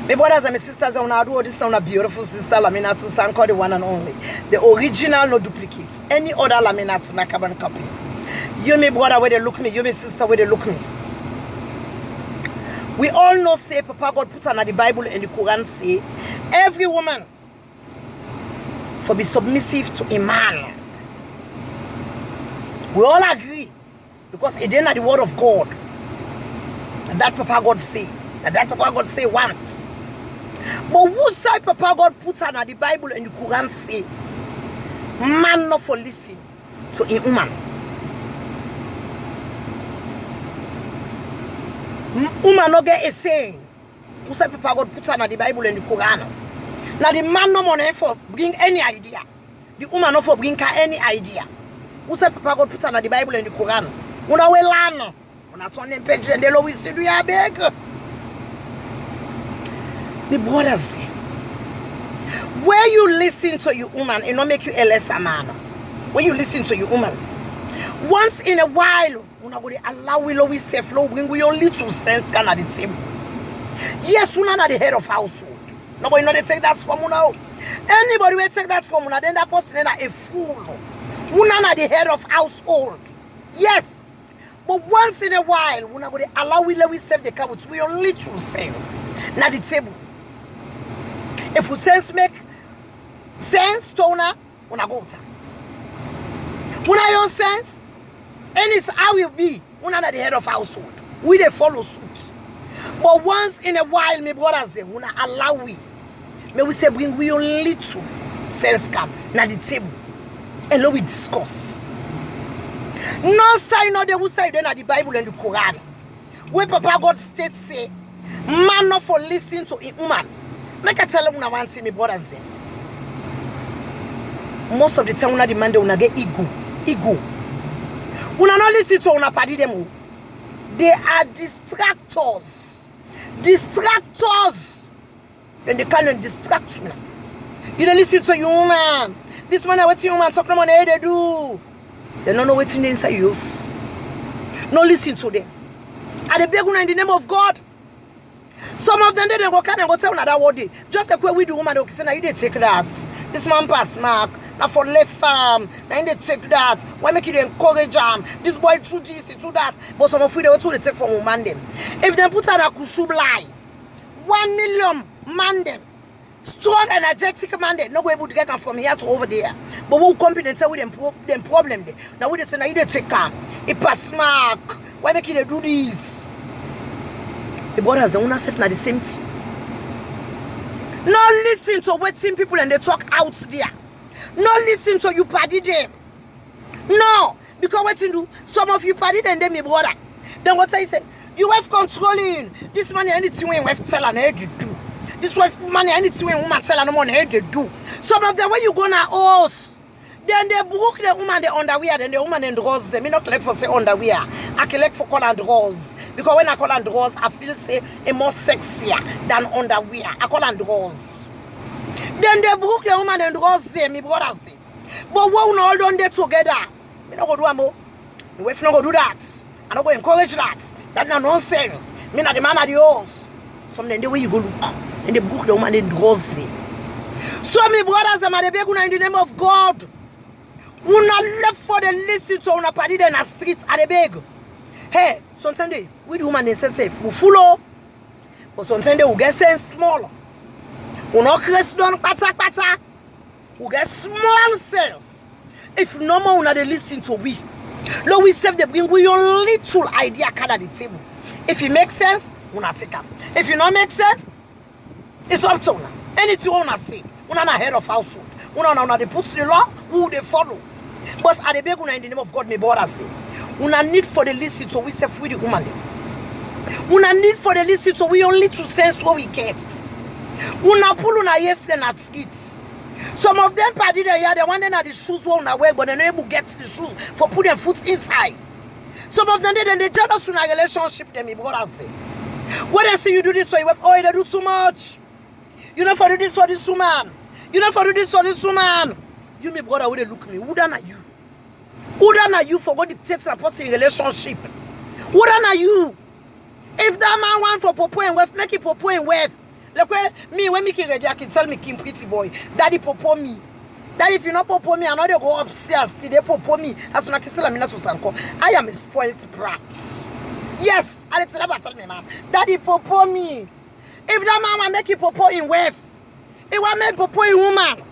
My brothers and my sisters, I want to do this on a beautiful sister Laminatu Sanko, the one and only. The original, no duplicate. Any other Laminatu, na carbon copy. You, my brother, where they look me. You, my sister, where they look me. We all know, say, Papa God put on the Bible and the Quran say, every woman for be submissive to a man. We all agree. Because it ain't the word of God. That Papa God say. That Papa God say once. But who say Papa God put on the Bible and the Quran say, man not for listen to a woman. Woman no get a saying. Who say Papa God put on the Bible and the Quran. Now the man no money for bring any idea. The woman no for bring any idea. Who say Papa God put on the Bible and the Quran. Una we land. Una turn in page and they always say we are big. My brothers, where you listen to your woman, it not make you a lesser man. When you listen to your woman, once in a while, una go allow we always say flow, bring we your little sense can at the table. Yes, una na the head of household. Nobody know they take that from una. Anybody will take that from una, then that person is a fool. Una na the head of household. Yes. But once in a while, una go allow we save the car with your little sense. Na the table. If we sense make sense to una go to. Una your sense, and it's how we be. Una na the head of household. We they follow suit. But once in a while, my brothers, they una allow we. May we say bring we your little sense come na the table, and let we discuss. No sign no they will say then at the Bible and the Quran. Where Papa God states say, man not for listening to a woman. Make I tell them una want see me brothers then. Most of the time una demand una get ego. Una not listen to una party them. They are distractors. Then they can't distract you. You don't listen to your woman. This man what your woman talk no money they do. They don't know what in the inside use. No listen to them. Are they beg in the name of God? Some of them they go come and go tell another word. Just like where we do woman, okay, say now you they take that. This man pass mark. Now for left farm. Now they take that. Why make it encourage them? This boy do this, he do that. But some of you they take from woman them. If they put on a kushub lie, 1 million man them. Strong, energetic man there. No go able to get them from here to over there. But who compete with them problem there? Now we say now you take calm. It pass mark. Why make it do this? The brothers and self na the same thing. No listen to what some people and they talk out there. No listen to you party them. No, because what you do, some of you party them, my brother. Then what I say, you have controlling this money anything we have tell and head you do. This wife money anything woman tell and no money head they do. Some of them when you gonna host, then they book the woman the underwear, then the woman and drawers them. Me not like for say underwear. I collect for call and drawers. Because when I call and drawers, I feel say a more sexier than underwear. I call and drawers. Then they book the woman and drawers them, my brothers them. But when we all done there together, me not go do more. My wife not go do that. I not go encourage that. That's not nonsense. Me not the man of the house. Some then the way you go look. And they book the woman and drawers them. So my brothers and my beg in the name of God. Una left for the listen to una party in the streets at the beg. Hey, sometimes we do woman say safe. We follow. But sometimes we get sense small. We not crest down pata. We get small sense. If no more una they listen to we. Lord, we save the bring we your little idea card at the table. If it makes sense, we not take up. If it not make sense, it's up to una. Anything you wanna say, una na head of household. Una they put the law, who they follow. But at the beg una in the name of God, may brothers them. Una need for the listen to we self with the woman. Una need for the listen to we only to sense what we get. Una pull una yes then at skits. Some of them party there, yeah, they want them at the shoes one away, but they're not able to get the shoes for put their foot inside. Some of them they jealous in a relationship, them my brothers say. When they say you do this for your wife, oh, they do too much. You not for do this for this woman. You not for do this for this woman. You, my brother, would they look me? Who done are you? Who done are you for what dictates a person in relationship? Who done are you? If that man want for popo and wife, make it popo and wife. Like me when me ready, I can tell me King Pretty Boy, Daddy popo me. Daddy if you not popo me, I know they go upstairs till they popo me. As soon as I kiss Laminato Sanko, I am a spoiled brat. Yes, I tell me, ma'am. Daddy popo me. If that man want make it popo in wife, it want make popo in woman.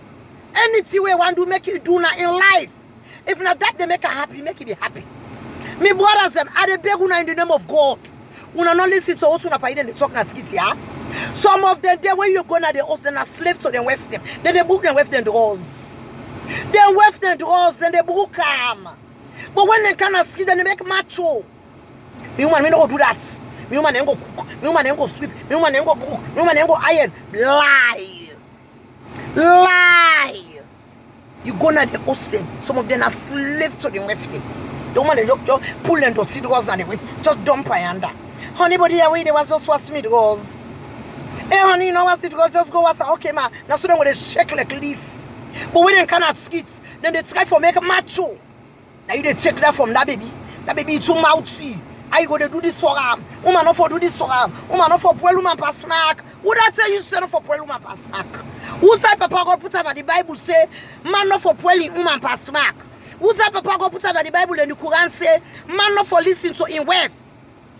Anything we want to make it do now in life. If not that they make her happy, make it be happy. Me brothers them, I they beg una in the name of God. Una not listen to us una paid and they talk na skit ya. Some of them there when you go na the house, then are slave to them with them. Then they book them with them doors. They with them doors, then they book them. But when they cannot skit, then they make macho. Me woman, me no go do that. Me woman ain't go cook. Me woman ain't go sweep. Me woman ain't go book. Me woman ain't go iron. Lie. Lie. You go na the hostel. Some of them are slave to them with them. The woman they just pull them to see the girls and they just dump her under. Honey, body away, they was just was me the girls. Hey honey, you know what's the girls just go was okay ma. Now so them with a shake like leaf. But when they cannot skits, then they try for make a macho. Now you they take that from that baby. That baby too mouthy. I go to do this for him. Woman not for do this for him. Woman not for poor woman pass snack. Would I tell you say for poor woman pass snack? Who say Papa God put on the Bible say man not for poor woman pass snack? Who say Papa God put on the Bible and the Quran say man not for listen to in wealth?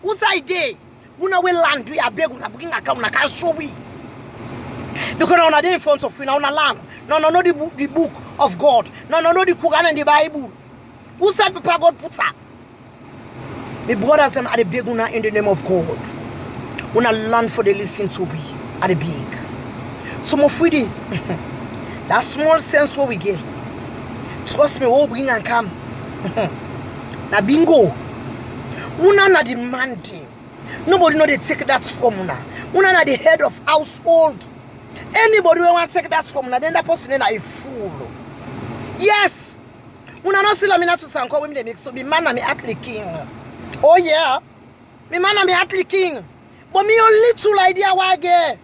Who say day? Una we land we beg una bring account na can show we. Because now they in front of we now land. No the book of God. No the Quran and the Bible. Who say Papa God put on? My brothers them are the big una in the name of God. Una learn for the listen to we are the big. Some of we that small sense what we get. Trust me, we'll bring and come. Na bingo. Una na demanding. Nobody know they take that from una. Una na the head of household. Anybody who want to take that from una, then that person is a fool. Yes. Una not still Lamina to Sanko when they make so be man and me act the king. Oh yeah. Me man and me act the king. But me only little idea why I get.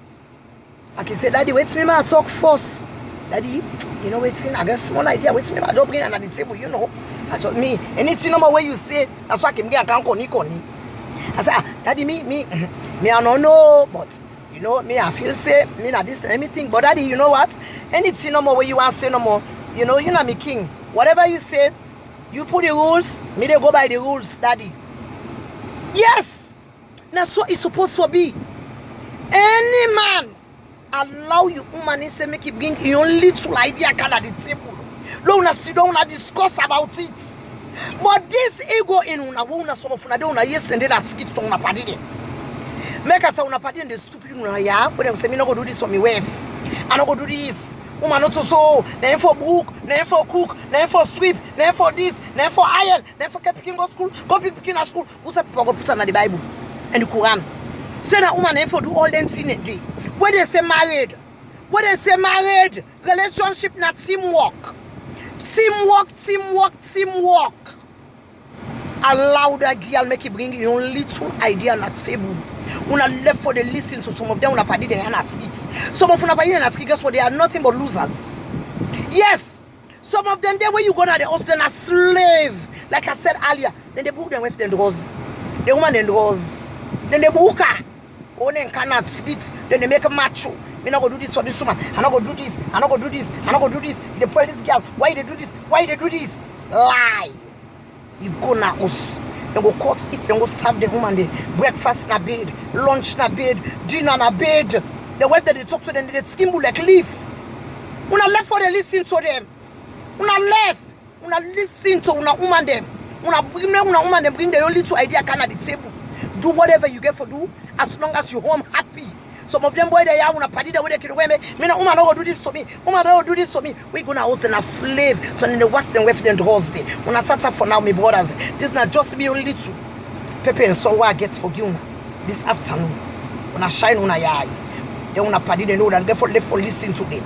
I can say, Daddy, wait me ma talk first. Daddy, you know waiting, I get small idea, wait me ma don't bring another table, you know. I just me anything no more way you say, that's why I can get a koni. I say, Daddy, me I don't know, but you know, me I feel say me not this anything. But Daddy, you know what? Anything no more way you want to say no more. You know me king. Whatever you say, you put the rules, me they go by the rules, Daddy. Yes! Now so it's supposed to be. Any man allow you woman say make it bring your little idea can at the table. Now sit down and discuss about it. But this ego in una some of una don't yesterday that skits to una party there. Make us una party and the stupid una yeah, but they say me not go do this for me wife. I not go do this. Woman not so, then for book, then for cook, then for sweep, then for this, then for iron, then for picking go school, go picking at school. Who's a people go put on the Bible and the Quran? Say that woman then for do all them things and do. When they say married, relationship not teamwork. Teamwork. Allow that girl make it bring your little idea on the table. Una left for the listen to some of them una party they are not skits. Some of una party they not skits, guess what? They are nothing but losers. Yes. Some of them there when you go to the house, they're a slave. Like I said earlier, then they book them with them doors. The woman then doors. Then they book her. Only cannot skit. Then they make a macho. Me not go do this for this woman. I not go do this. I not go do this. I not go do this. They pull this girl. Why they do this? Why they do this? Lie. You go na house. Then go cut it. Then go serve the woman the breakfast na bed, lunch na bed, dinner na bed. The wife that they talk to them, they skimble like leaf. Una left for the listen to them. Una left. Una listen to una woman them. Una woman them bring the only two idea can at the table. Do whatever you get for do as long as you home happy. Some of them boy they are una party the way they can wear me. Me na woman don't do this to me. Woman don't do this to me. We gonna host them a slave. So then the Western with them doors day. Una tata for now, me brothers. This not just me only two. Pepe and so I get for you this afternoon. Una shine una yai. They una party they know that therefore left for listen to them.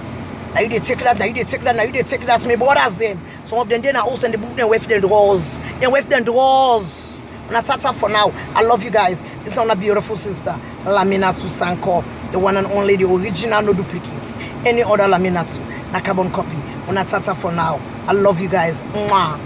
Now you they take that, now you they take that, now you they take that. Me brothers them. Some of them they na host and they book them with them doors. They with them doors. Una tata for now. I love you guys. This is not a beautiful sister. Laminato Sanko, the one and only, the original, no duplicates. Any other Laminato, na carbon copy. Una tata for now. I love you guys. Mwah.